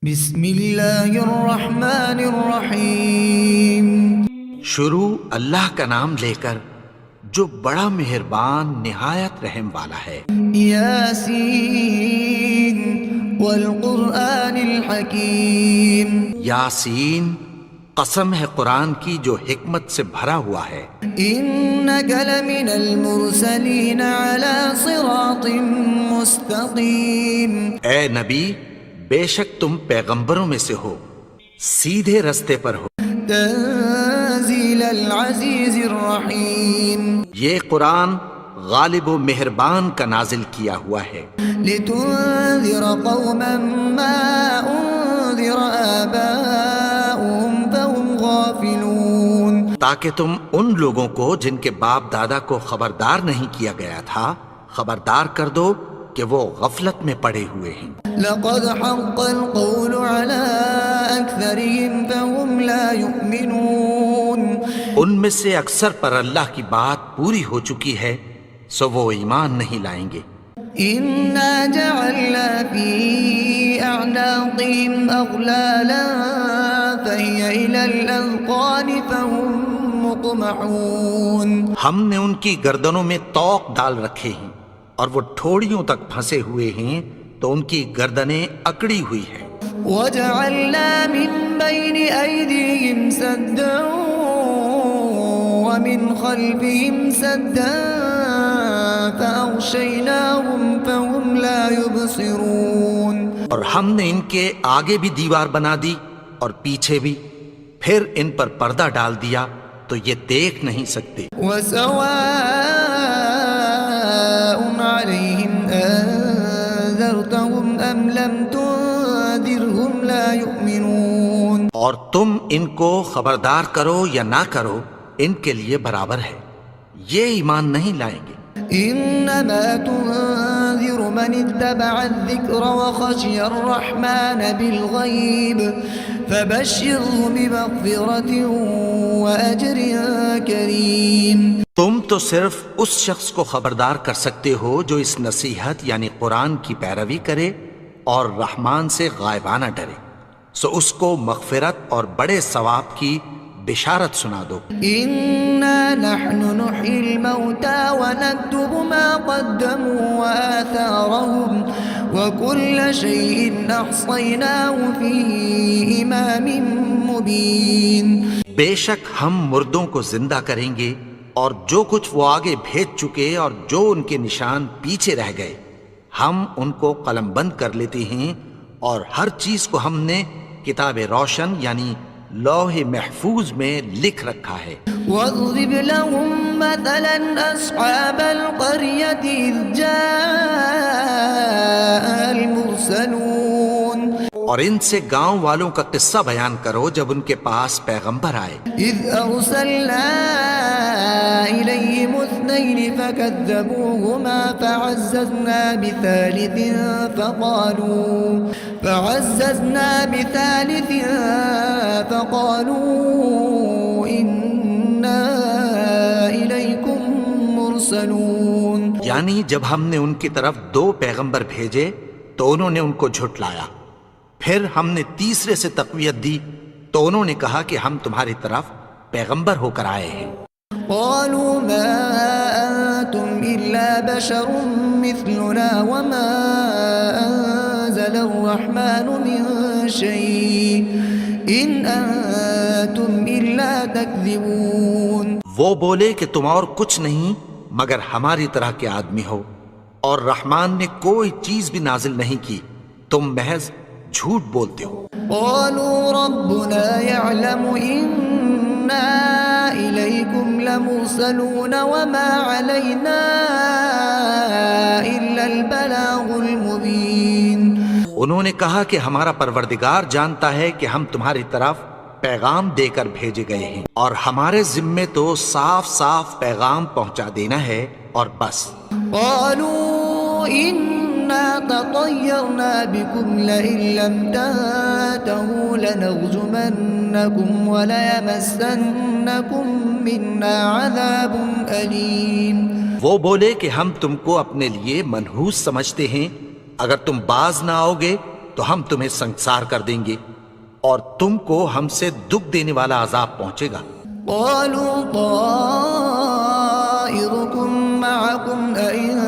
بسم اللہ الرحمن الرحیم۔ شروع اللہ کا نام لے کر جو بڑا مہربان نہایت رحم والا ہے۔ یاسین والقرآن الحکیم۔ یاسین، قسم ہے قرآن کی جو حکمت سے بھرا ہوا ہے۔ انک لمن المرسلین علی صراط مستقیم۔ اے نبی، بے شک تم پیغمبروں میں سے ہو، سیدھے رستے پر ہو۔ تنزیل العزیز الرحیم۔ یہ قرآن غالب و مہربان کا نازل کیا ہوا ہے۔ لتنذر قوما ما انذر آباؤهم فهم غافلون۔ تاکہ تم ان لوگوں کو جن کے باپ دادا کو خبردار نہیں کیا گیا تھا خبردار کر دو کہ وہ غفلت میں پڑے ہوئے ہیں۔ لقد حق القول على أكثرهم فهم لا يؤمنون۔ ان میں سے اکثر پر اللہ کی بات پوری ہو چکی ہے سو وہ ایمان نہیں لائیں گے۔ إنا جعلنا في أعناقهم أغلالا فهي إلى الأذقان فهم مقمحون۔ ہم نے ان کی گردنوں میں طوق ڈال رکھے ہیں اور وہ ٹھوڑیوں تک پھنسے ہوئے ہیں تو ان کی گردنیں اکڑی ہوئی ہیں۔ وجعلنا من بين أيديهم سدا ومن خلفهم سدا فأغشيناهم فهم لا يبصرون۔ اور ہم نے ان کے آگے بھی دیوار بنا دی اور پیچھے بھی، پھر ان پر پردہ ڈال دیا تو یہ دیکھ نہیں سکتے۔ وسواء عليهم أنذرتهم أم لم تنذرهم لا يؤمنون۔ اور تم ان کو خبردار کرو یا نہ کرو ان کے لیے برابر ہے، یہ ایمان نہیں لائیں گے۔ إنما تنذر من اتبع الذكر وخشي الرحمن بالغيب فبشره بمغفرة وأجر كريم۔ تم تو صرف اس شخص کو خبردار کر سکتے ہو جو اس نصیحت یعنی قرآن کی پیروی کرے اور رحمان سے غائبانہ ڈرے، سو اس کو مغفرت اور بڑے ثواب کی بشارت سنا دو۔ إنا نحن نحيي الموتى ونكتب ما قدموا وآثارهم وكل شيء أحصيناه في إمام مبين۔ بے شک ہم مردوں کو زندہ کریں گے اور جو کچھ وہ آگے بھیج چکے اور جو ان کے نشان پیچھے رہ گئے ہم ان کو قلم بند کر لیتے ہیں، اور ہر چیز کو ہم نے کتاب روشن یعنی لوح محفوظ میں لکھ رکھا ہے۔ واضرب لهم مثلا أصحاب القرية إذ جاء المرسلون۔ اور ان سے گاؤں والوں کا قصہ بیان کرو جب ان کے پاس پیغمبر آئے۔ إذ أرسلنا إليهم اثنين فكذبوهما فعززنا بثالث فقالوا إنا إليكم مرسلون۔ یعنی جب ہم نے ان کی طرف دو پیغمبر بھیجے تو انہوں نے ان کو جھٹلایا، پھر ہم نے تیسرے سے تقویت دی تو انہوں نے کہا کہ ہم تمہاری طرف پیغمبر ہو کر آئے ہیں۔ قالوا ما أنتم إلا بشر مثلنا وما أنزل الرحمن من شيء إن أنتم إلا تكذبون۔ وہ بولے کہ تم اور کچھ نہیں مگر ہماری طرح کے آدمی ہو، اور رحمان نے کوئی چیز بھی نازل نہیں کی، تم محض جھوٹ بولتے ہو۔ قالوا ربنا يعلم إنا إليكم لمرسلون وما علينا إلا البلاغ المبين۔ انہوں نے کہا کہ ہمارا پروردگار جانتا ہے کہ ہم تمہاری طرف پیغام دے کر بھیجے گئے ہیں، اور ہمارے ذمے تو صاف صاف پیغام پہنچا دینا ہے اور بس۔ قالوا إنا تطيرنا بكم لئن لم تنتهوا لنرجمنكم وليمسنكم منا عذاب أليم۔ وہ بولے کہ ہم تم کو اپنے لیے منحوس سمجھتے ہیں، اگر تم باز نہ آؤ گے تو ہم تمہیں سنگسار کر دیں گے اور تم کو ہم سے دکھ دینے والا عذاب پہنچے گا۔ قالوا طائركم معكم أئن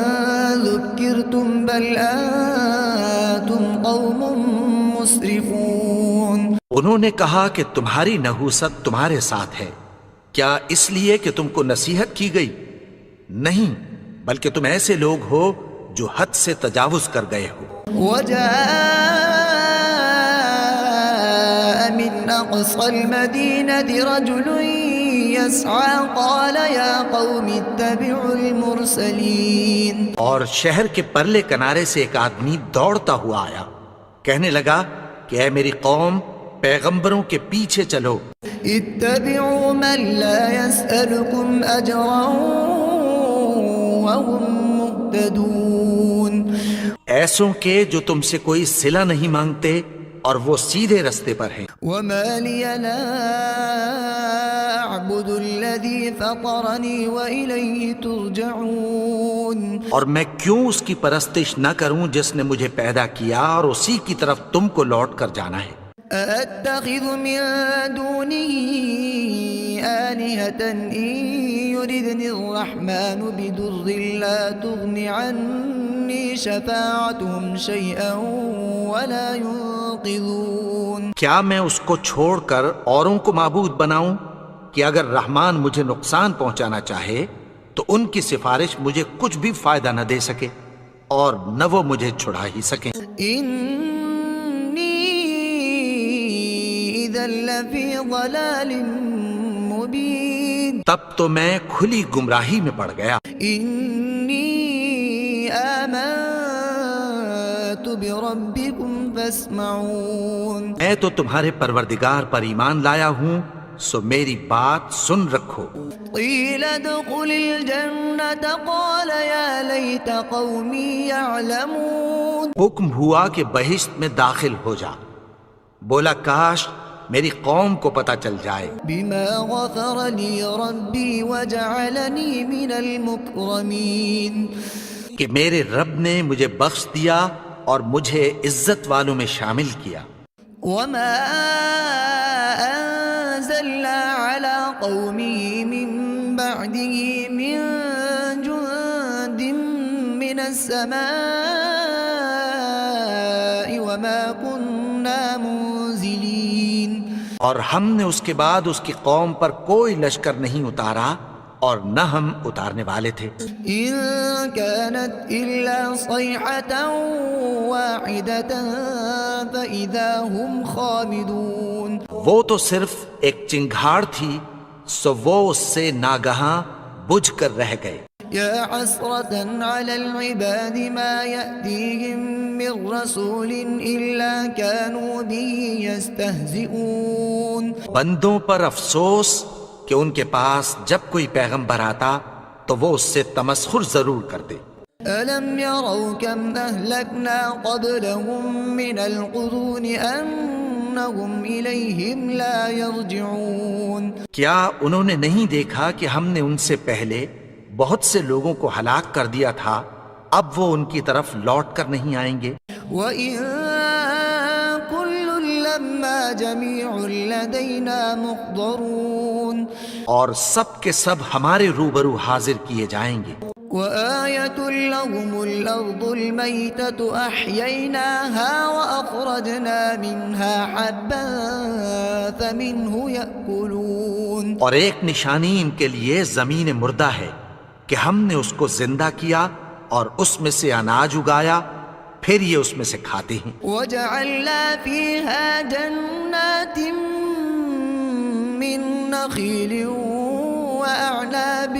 ذكرتم بل أنتم قوم مسرفون۔ انہوں نے کہا کہ تمہاری نحوست تمہارے ساتھ ہے، کیا اس لیے کہ تم کو نصیحت کی گئی؟ نہیں، بلکہ تم ایسے لوگ ہو جو حد سے تجاوز کر گئے ہو۔ وجاء من أقصى المدينة رجل يسعى قال يا قوم اتبعوا المرسلين۔ اور شہر کے پرلے کنارے سے ایک آدمی دوڑتا ہوا آیا، کہنے لگا کہ اے میری قوم، پیغمبروں کے پیچھے چلو۔ اتبعوا من لا يسألكم أجرا وهم مهتدون۔ ایسوں کے جو تم سے کوئی صلہ نہیں مانگتے اور وہ سیدھے رستے پر ہیں۔ وما لي لا أعبد الذي فطرني وإليه ترجعون۔ اور میں کیوں اس کی پرستش نہ کروں جس نے مجھے پیدا کیا اور اسی کی طرف تم کو لوٹ کر جانا ہے۔ أأتخذ من دونه آلهة إن يردني الرحمن بضر لا تغن عني شفاعتهم شيئا ولا ينقذون۔ کیا میں اس کو چھوڑ کر اوروں کو معبود بناؤں کہ اگر رحمان مجھے نقصان پہنچانا چاہے تو ان کی سفارش مجھے کچھ بھی فائدہ نہ دے سکے اور نہ وہ مجھے چھڑا ہی سکیں۔ لفی ضلال مبین۔ تب تو میں کھلی گمراہی میں پڑ گیا۔ انی آمنت بربکم فاسمعون۔ میں تو تمہارے پروردگار پر ایمان لایا ہوں، سو میری بات سن رکھو۔ قیل ادخل الجنة قال یا لیت قومی یعلمون۔ حکم ہوا کہ بہشت میں داخل ہو جا، بولا کاش میری قوم کو پتہ چل جائے۔ بما غفر لی ربی وجعلنی من المکرمین۔ کہ میرے رب نے مجھے بخش دیا اور مجھے عزت والوں میں شامل کیا۔ وما انزلنا على قومه من بعده من جند من السماء وما كنا منزلين۔ اور ہم نے اس کے بعد اس کی قوم پر کوئی لشکر نہیں اتارا اور نہ ہم اتارنے والے تھے۔ ان كانت الا صيحة واحدة فاذا هم خامدون۔ وہ تو صرف ایک چنگھاڑ تھی، سو وہ اس سے ناگہاں بجھ کر رہ گئے۔ يا حسرة على العباد ما يأتيهم من رسول إلا كانوا به يستهزئون۔ بندوں پر افسوس کہ ان کے پاس جب کوئی پیغمبر آتا تو وہ اس سے تمسخر ضرور کرتے۔ ألم يروا كم أهلكنا قبلهم من القرون أنهم إليهم لا يرجعون۔ کیا انہوں نے نہیں دیکھا کہ ہم نے ان سے پہلے بہت سے لوگوں کو ہلاک کر دیا تھا، اب وہ ان کی طرف لوٹ کر نہیں آئیں گے۔ وَإِن كُلٌّ لَمَّا جَمِيعٌ لَدَيْنَا مُحْضَرُونَ۔ اور سب کے سب ہمارے روبرو حاضر کیے جائیں گے۔ وَآيَةٌ لَهُمُ الْأَرْضُ الْمَيْتَةُ أَحْيَيْنَاهَا وَأَخْرَجْنَا مِنْهَا حَبًّا فَمِنْهُ يَأْكُلُونَ۔ اور ایک نشانی ان کے لیے زمین مردہ ہے کہ ہم نے اس کو زندہ کیا اور اس میں سے اناج اگایا، پھر یہ اس میں سے کھاتے ہیں۔ وَجَعَلْنَا فِيهَا جَنَّاتٍ مِّن نَخِيلٍ وَأَعْنَابٍ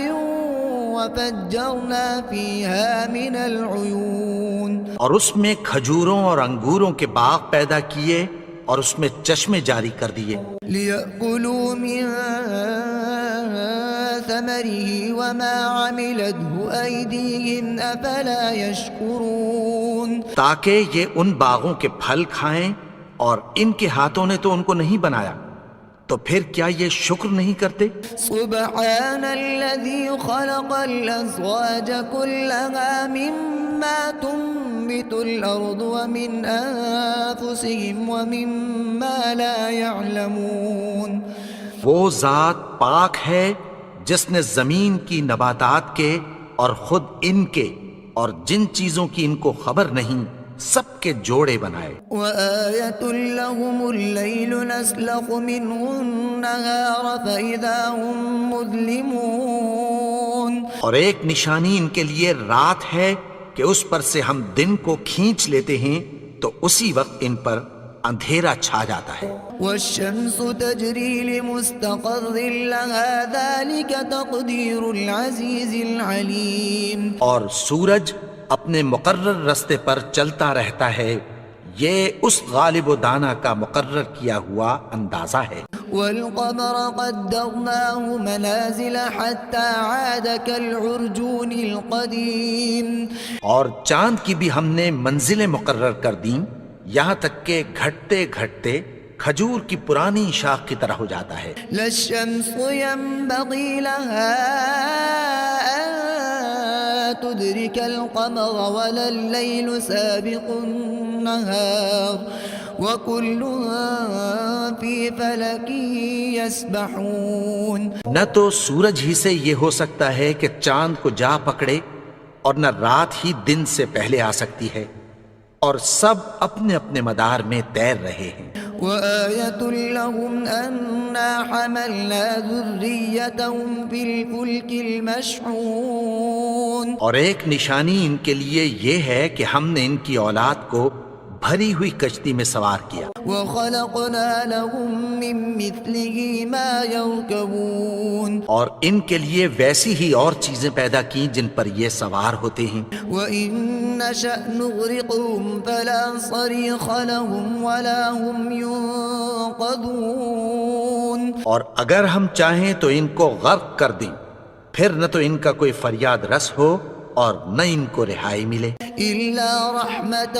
وَفَجَّرْنَا فِيهَا مِنَ الْعُيُونِ۔ اور اس میں کھجوروں اور انگوروں کے باغ پیدا کیے اور اس میں چشمے جاری کر دیے۔ لِيَأْكُلُوا مِن ثَمَرِهِ وَمَا عَمِلَتْهُ أَيْدِيهِمْ أَفَلَا يَشْكُرُونَ۔ تاکہ یہ ان باغوں کے پھل کھائیں اور ان کے ہاتھوں نے تو ان کو نہیں بنایا، تو پھر کیا یہ شکر نہیں کرتے؟ سبحان الذي خلق الأزواج كلها مما تنبت تنبت الأرض ومن أنفسهم ومما لا يعلمون وہ ذات پاک ہے جس نے زمین کی نباتات کے اور خود ان کے اور جن چیزوں کی ان کو خبر نہیں سب کے جوڑے بنائے. وآية لهم الليل نسلخ منه النهار فإذا هم مظلمون اور ایک نشانی ان کے لیے رات ہے کہ اس پر سے ہم دن کو کھینچ لیتے ہیں تو اسی وقت ان پر اندھیرا چھا جاتا ہے. والشمس تجري لمستقر لها ذلك تقدير العزيز العليم اور سورج اپنے مقرر رستے پر چلتا رہتا ہے، یہ اس غالب و دانا کا مقرر کیا ہوا اندازہ ہے. والقمر قدرناه منازل حتى عاد كالعرجون القديم اور چاند کی بھی ہم نے منزلیں مقرر کر دیں یہاں تک کہ گھٹتے گھٹتے کھجور کی پرانی شاخ کی طرح ہو جاتا ہے. لا الشمس ينبغي لها أن تدرك القمر ولا الليل سابق النهار وكل في فلك يسبحون نہ تو سورج ہی سے یہ ہو سکتا ہے کہ چاند کو جا پکڑے اور نہ رات ہی دن سے پہلے آ سکتی ہے، اور سب اپنے اپنے مدار میں تیر رہے ہیں. وآية لهم أنا حملنا ذريتهم في الفلك المشحون اور ایک نشانی ان کے لیے یہ ہے کہ ہم نے ان کی اولاد کو بھری ہوئی کشتی میں سوار کیا. وخلقنا لهم من مثله ما يركبون اور ان کے لیے ویسی ہی اور چیزیں پیدا کی جن پر یہ سوار ہوتے ہیں. وإن نشأ نغرقهم فلا صريخ لهم ولا هم ينقذون اور اگر ہم چاہیں تو ان کو غرق کر دیں، پھر نہ تو ان کا کوئی فریاد رس ہو اور نہ ان کو رہائی ملے. إلا رحمة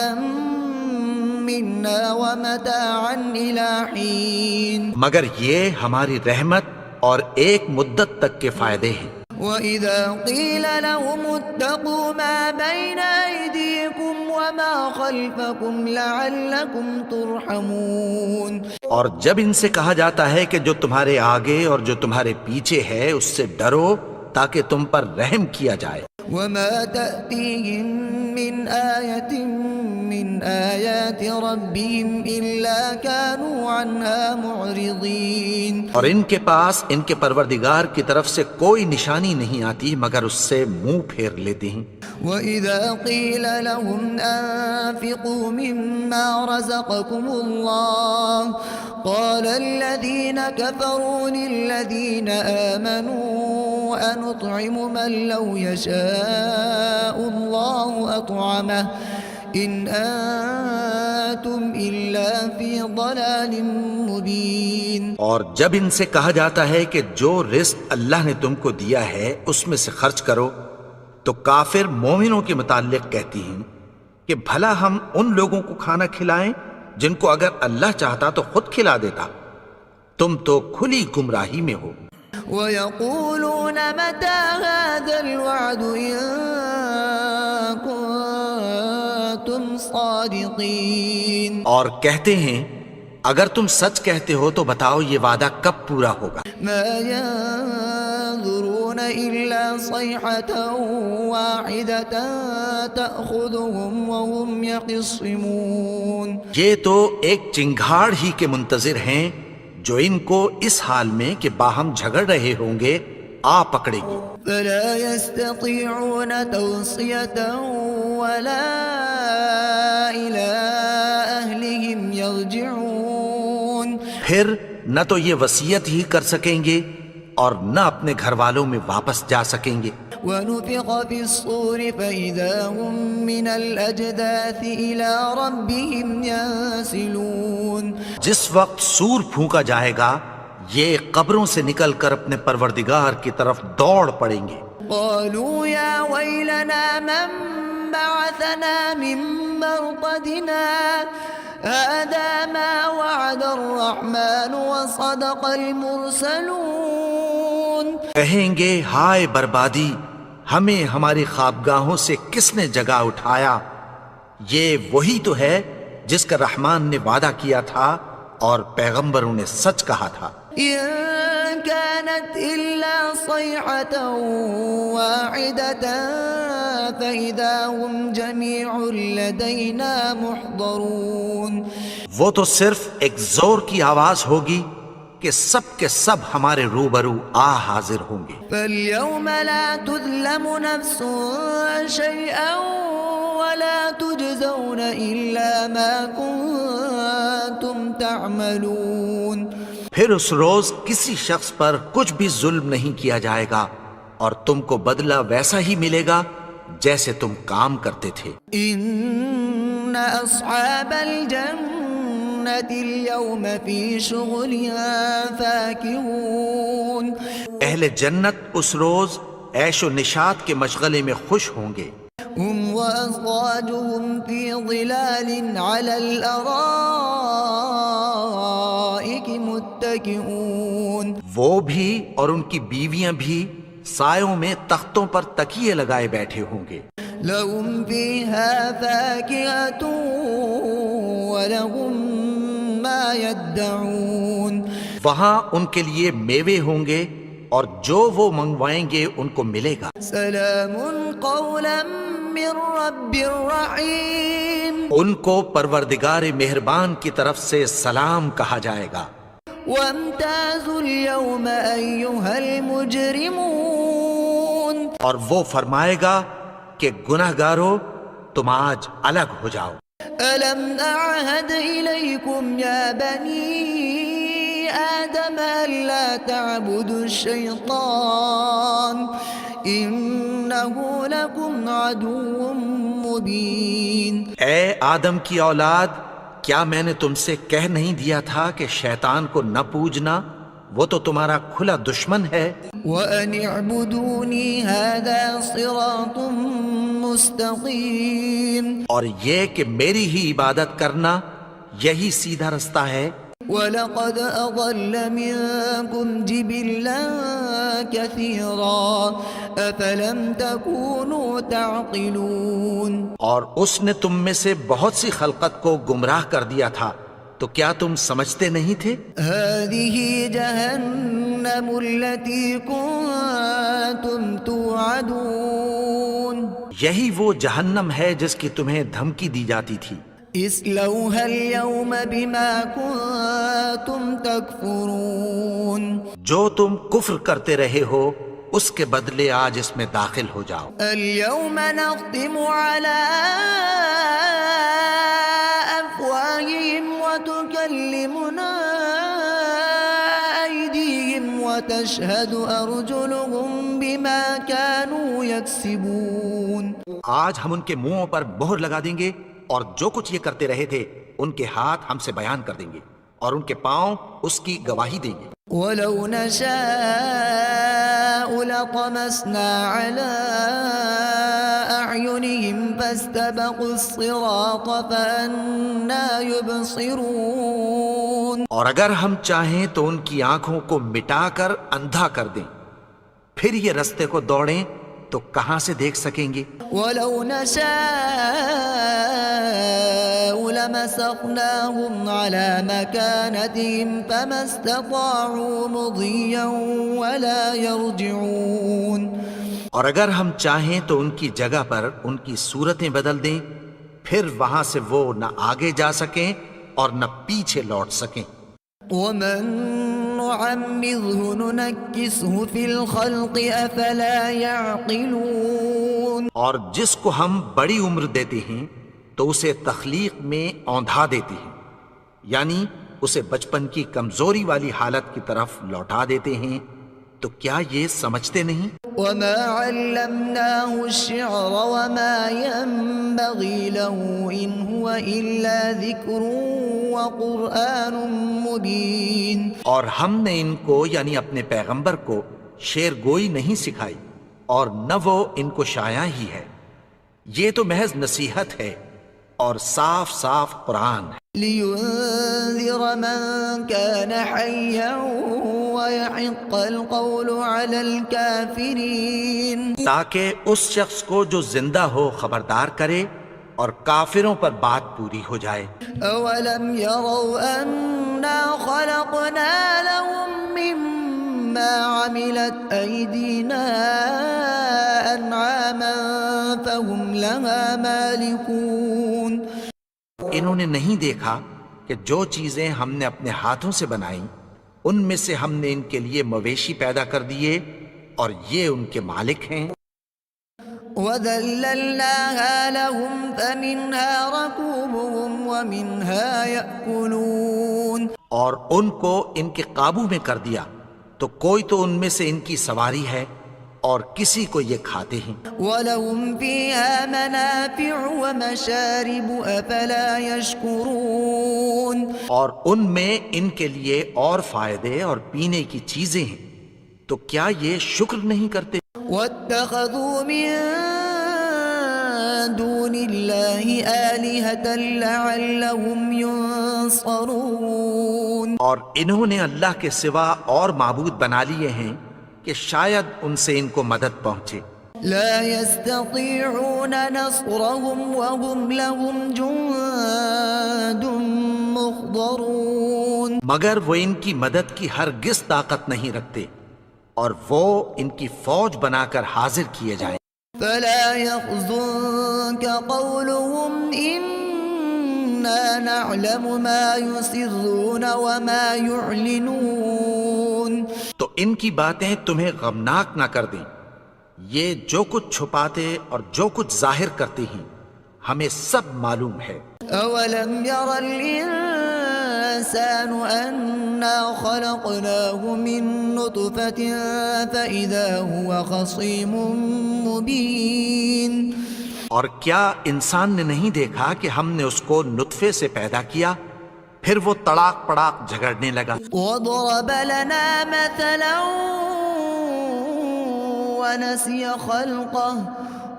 منا ومتاعا إلى حين مگر یہ ہماری رحمت اور ایک مدت تک کے فائدے ہیں. وَإِذَا قِيلَ لَهُمُ اتَّقُوا مَا بَيْنَ أَيْدِيكُمْ وَمَا خَلْفَكُمْ لَعَلَّكُمْ تُرْحَمُونَ اور جب ان سے کہا جاتا ہے کہ جو تمہارے آگے اور جو تمہارے پیچھے ہے اس سے ڈرو تاکہ تم پر رحم کیا جائے. وَمَا تَأْتِيهِم مِّنْ آيَةٍ مِّنْ آيَاتِ رَبِّهِمْ إِلَّا كَانُوا عَنْهَا مُعْرِضِينَ اور ان کے پاس ان کے پروردگار کی طرف سے کوئی نشانی نہیں آتی مگر اس سے منہ پھیر لیتے ہیں. وَإِذَا قِيلَ لَهُمْ أَنفِقُوا مِمَّا رَزَقَكُمُ اللَّهُ قَالَ الَّذِينَ كَفَرُوا لِلَّذِينَ آمَنُوا أَنُطْعِمُ مَن لَّوْ يَشَاءُ اللَّهُ أَطْعَمَهُ إِنْ أَنتُمْ إِلَّا فِي ضَلَالٍ مُبِينٍ اور جب ان سے کہا جاتا ہے کہ جو رزق اللہ نے تم کو دیا ہے اس میں سے خرچ کرو تو کافر مومنوں کے متعلق کہتی ہیں کہ بھلا ہم ان لوگوں کو کھانا کھلائیں جن کو اگر اللہ چاہتا تو خود کھلا دیتا. تم تو کھلی گمراہی میں ہو. وَيَقُولُونَ مَتَى هَذَا الْوَعْدُ إِن كُنتُمْ صَادِقِينَ اور کہتے ہیں اگر تم سچ کہتے ہو تو بتاؤ یہ وعدہ کب پورا ہوگا. مَا يَنظُرُونَ إِلَّا صَيْحَةً وَاحِدَةً تَأْخُذُهُمْ وَهُمْ يَخِصِّمُونَ یہ تو ایک چنگھاڑ ہی کے منتظر ہیں جو ان کو اس حال میں کہ باہم جھگڑ رہے ہوں گے آ پکڑے گی. فَلَا يَسْتَطِيعُونَ تَوْصِيَةً وَلَا إِلَىٰ أَهْلِهِمْ يَرْجِعُونَ پھر نہ تو یہ وصیت ہی کر سکیں گے اور نہ اپنے گھر والوں میں واپس جا سکیں گے. وَنُفِخَ فِي الصُّورِ فَإِذَا هُم مِّنَ الْأَجْدَاثِ إِلَىٰ رَبِّهِمْ يَنسِلُونَ جس وقت سور پھونکا جائے گا یہ قبروں سے نکل کر اپنے پروردگار کی طرف دوڑ پڑیں گے. قَالُوا يَا وَيْلَنَا مَن بَعَثَنَا مِن مَّرْقَدِنَا هَٰذَا مَا وَعَدَ الرَّحْمَٰنُ وَصَدَقَ الْمُرْسَلُونَ کہیں گے ہائے بربادی، ہمیں ہماری خوابگاہوں سے کس نے جگا اٹھایا، یہ وہی تو ہے جس کا رحمان نے وعدہ کیا تھا اور پیغمبروں نے سچ کہا تھا. إن كانت إلا صيحة واحدة فإذا هم جميع لدينا محضرون. وہ تو صرف ایک زور کی آواز ہوگی کہ سب کے سب ہمارے روبرو حاضر ہوں گے. فاليوم لا تظلم نفس شيئا ولا تجزون إلا ما كنتم تعملون. پھر اس روز کسی شخص پر کچھ بھی ظلم نہیں کیا جائے گا اور تم کو بدلہ ویسا ہی ملے گا جیسے تم کام کرتے تھے. إن أصحاب الجنة اليوم في شغلها فاكهون. اہل جنت اس روز عیش و نشاط کے مشغلے میں خوش ہوں گے. هم وأزواجهم في ظلال على الأرائك متكئون. وہ بھی اور ان کی بیویاں بھی سایوں میں تختوں پر تکیے لگائے بیٹھے ہوں گے. لهم فيها فاكهة ولهم ما يدعون. وہاں ان کے لیے میوے ہوں گے اور جو وہ منگوائیں گے ان کو ملے گا. سلام قولا من رب رحیم. ان کو پروردگار مہربان کی طرف سے سلام کہا جائے گا. وامتازوا اليوم أيها المجرمون. اور وہ فرمائے گا کہ گناہگارو تم آج الگ ہو جاؤ. ألم أعهد إليكم يا بني آدم ألا تعبدوا الشيطان إنه لكم عدو مبين. اے آدم کی اولاد، کیا میں نے تم سے کہہ نہیں دیا تھا کہ شیطان کو نہ پوجنا، وہ تو تمہارا کھلا دشمن ہے. وأن اعبدوني هذا صراط مستقيم. اور یہ کہ میری ہی عبادت کرنا یہی سیدھا رستہ ہے. وَلَقَدْ أَضَلَّ مِنكُمْ جِبِلًّا كَثِيرًا أَفَلَمْ تَكُونُوا تَعْقِلُونَ. اور اس نے تم میں سے بہت سی خلقت کو گمراہ کر دیا تھا، تو کیا تم سمجھتے نہیں تھے؟ هَذِهِ جَهَنَّمُ الَّتِي كُنتُمْ تُوعَدُونَ. یہی وہ جہنم ہے جس کی تمہیں دھمکی دی جاتی تھی. اصلوها اليوم بما كنتم تكفرون. جو تم کفر کرتے رہے ہو اس کے بدلے آج اس میں داخل ہو جاؤ. اليوم نختم على أفواههم وتكلمنا أيديهم وتشهد أرجلهم بما كانوا يكسبون. آج ہم ان کے منہوں پر مہر لگا دیں گے اور جو کچھ یہ کرتے رہے تھے ان کے ہاتھ ہم سے بیان کر دیں گے اور ان کے پاؤں اس کی گواہی دیں گے. وَلَوْ نَشَاءُ لَطَمَسْنَا عَلَىٰ أَعْيُنِهِمْ فَاسْتَبَقُوا الصِّرَاطَ فَأَنَّىٰ يُبْصِرُونَ. اور اگر ہم چاہیں تو ان کی آنکھوں کو مٹا کر اندھا کر دیں، پھر یہ رستے کو دوڑیں تو کہاں سے دیکھ سکیں گے. وَلَوْ نَشَاءُ لَمَسَخْنَاهُمْ عَلَىٰ مَكَانَتِهِمْ فَمَا اسْتَطَاعُوا مُضِيًّا وَلَا يَرْجِعُونَ. اور اگر ہم چاہیں تو ان کی جگہ پر ان کی صورتیں بدل دیں، پھر وہاں سے وہ نہ آگے جا سکیں اور نہ پیچھے لوٹ سکیں. وَمَن نُعَمِّرْهُ نُنَكِّسْهُ فِي الْخَلْقِ أَفَلَا يَعْقِلُونَ. اور جس کو ہم بڑی عمر دیتے ہیں تو اسے تخلیق میں اوندھا دیتے ہیں، یعنی اسے بچپن کی کمزوری والی حالت کی طرف لوٹا دیتے ہیں. تو کیا یہ سمجھتے نہیں؟ وَمَا عَلَّمْنَاهُ الشِّعْرَ وَمَا يَنبَغِي لَهُ إِنْ هُوَ إِلَّا ذِكْرٌ وَقُرْآنٌ مُبِينٌ. اور ہم نے ان کو یعنی اپنے پیغمبر کو شعر گوئی نہیں سکھائی اور نہ وہ ان کو شایع ہی ہے، یہ تو محض نصیحت ہے اور صاف صاف قرآن ہے. لِيُنذِرَ مَن كَانَ حَيًّا وَيَحِقَّ الْقَوْلُ عَلَى الْكَافِرِينَ. تاکہ اس شخص کو جو زندہ ہو خبردار کرے اور کافروں پر بات پوری ہو جائے۔ أولم يروا أنا خلقنا لهم مما عملت أيدينا أنعاما فهم لها مالكون۔ انہوں نے نہیں دیکھا کہ جو چیزیں ہم نے اپنے ہاتھوں سے بنائیں ان میں سے ہم نے ان کے لیے مویشی پیدا کر دیے اور یہ ان کے مالک ہیں۔ وَذَلَّلْنَاهَا لَهُمْ فَمِنْهَا رَكُوبُهُمْ وَمِنْهَا يَأْكُلُونَ، اور ان کو ان کے قابو میں کر دیا تو کوئی تو ان میں سے ان کی سواری ہے اور کسی کو یہ کھاتے ہیں۔ وَلَهُمْ فِيهَا مَنَافِعُ وَمَشَارِبُ أَفَلَا يَشْكُرُونَ، اور ان میں ان کے لیے اور فائدے اور پینے کی چیزیں ہیں تو کیا یہ شکر نہیں کرتے؟ وَاتَّخَذُوا مِن دُونِ اللَّهِ آلِهَةً لَعَلَّهُمْ يُنصَرُونَ، اور انہوں نے اللہ کے سوا اور معبود بنا لیے ہیں کہ شاید ان سے ان کو مدد پہنچے۔ لا يستطيعون نصرهم وهم لهم جند محضرون، مگر وہ ان کی مدد کی ہرگز طاقت نہیں رکھتے اور وہ ان کی فوج بنا کر حاضر کیے جائیں۔ فلا يحزنك قولهم إنا نعلم ما يسرون وما يعلنون، تو ان کی باتیں تمہیں غمناک نہ کر دیں، یہ جو کچھ چھپاتے اور جو کچھ ظاہر کرتے ہیں ہمیں سب معلوم ہے۔ أولم ير الإنسان أنا خلقناه من نطفة فإذا هو خصيم مبين، اور کیا انسان نے نہیں دیکھا کہ ہم نے اس کو نطفے سے پیدا کیا پھر وہ تڑاک پڑاک جھگڑنے لگا۔ وضرب لنا مثلا ونسي خلقه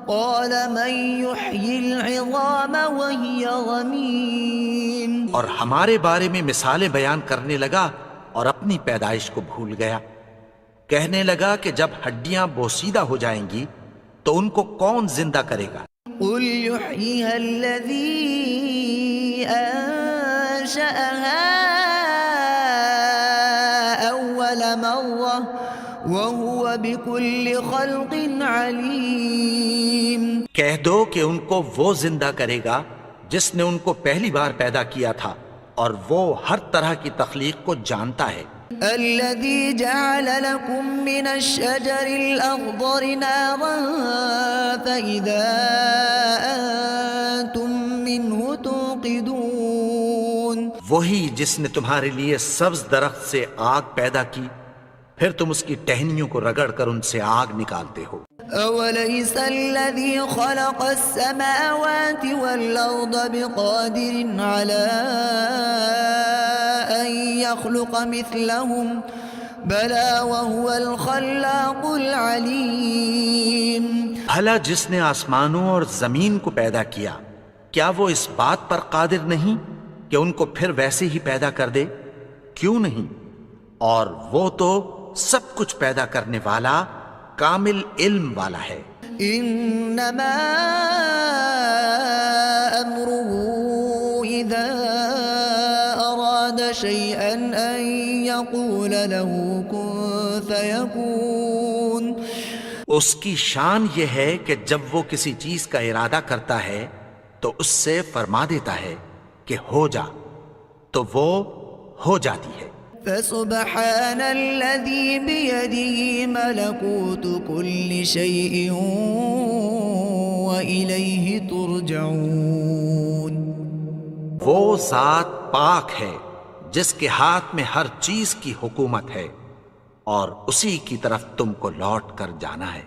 قال من يحيي العظام وهي رميم، اور ہمارے بارے میں مثالیں بیان کرنے لگا اور اپني پیدائش کو بھول گیا۔ کہنے لگا کہ جب ہڈیاں بوسیدہ ہو جائیں گی تو ان کو کون زندہ کرے گا؟ قل يحييها الذي أنشأها أول مرة وهو بكل خلق عليم، کہہ دو کہ ان کو وہ زندہ کرے گا جس نے ان کو پہلی بار پیدا کیا تھا اور وہ ہر طرح کی تخلیق کو جانتا ہے۔ الذي جعل لكم من الشجر الأخضر نارا فإذا أنتم منه توقدون، وہی جس نے تمہارے لیے سبز درخت سے آگ پیدا کی پھر تم اس کی ٹہنیوں کو رگڑ کر ان سے آگ نکالتے ہو۔ أوليس الذي خلق السماوات والأرض بقادر على أن يخلق مثلهم بلى وهو الخلاق العليم، بھلا جس نے آسمانوں اور زمین کو پیدا کیا کیا وہ اس بات پر قادر نہیں کہ ان کو پھر ویسے ہی پیدا کر دے؟ کیوں نہیں؟ اور وہ تو سب کچھ پیدا کرنے والا کامل علم والا ہے۔ انما امره اذا اراد شيئا ان يقول له كن فيكون، اس کی شان یہ ہے کہ جب وہ کسی چیز کا ارادہ کرتا ہے تو اس سے فرما دیتا ہے کہ ہو جا تو وہ ہو جاتی ہے۔ فسبحان الذي بيده ملكوت كل شيء وإليه ترجعون، وہ ذات پاک ہے جس کے ہاتھ میں ہر چیز کی حکومت ہے اور اسی کی طرف تم کو لوٹ کر جانا ہے۔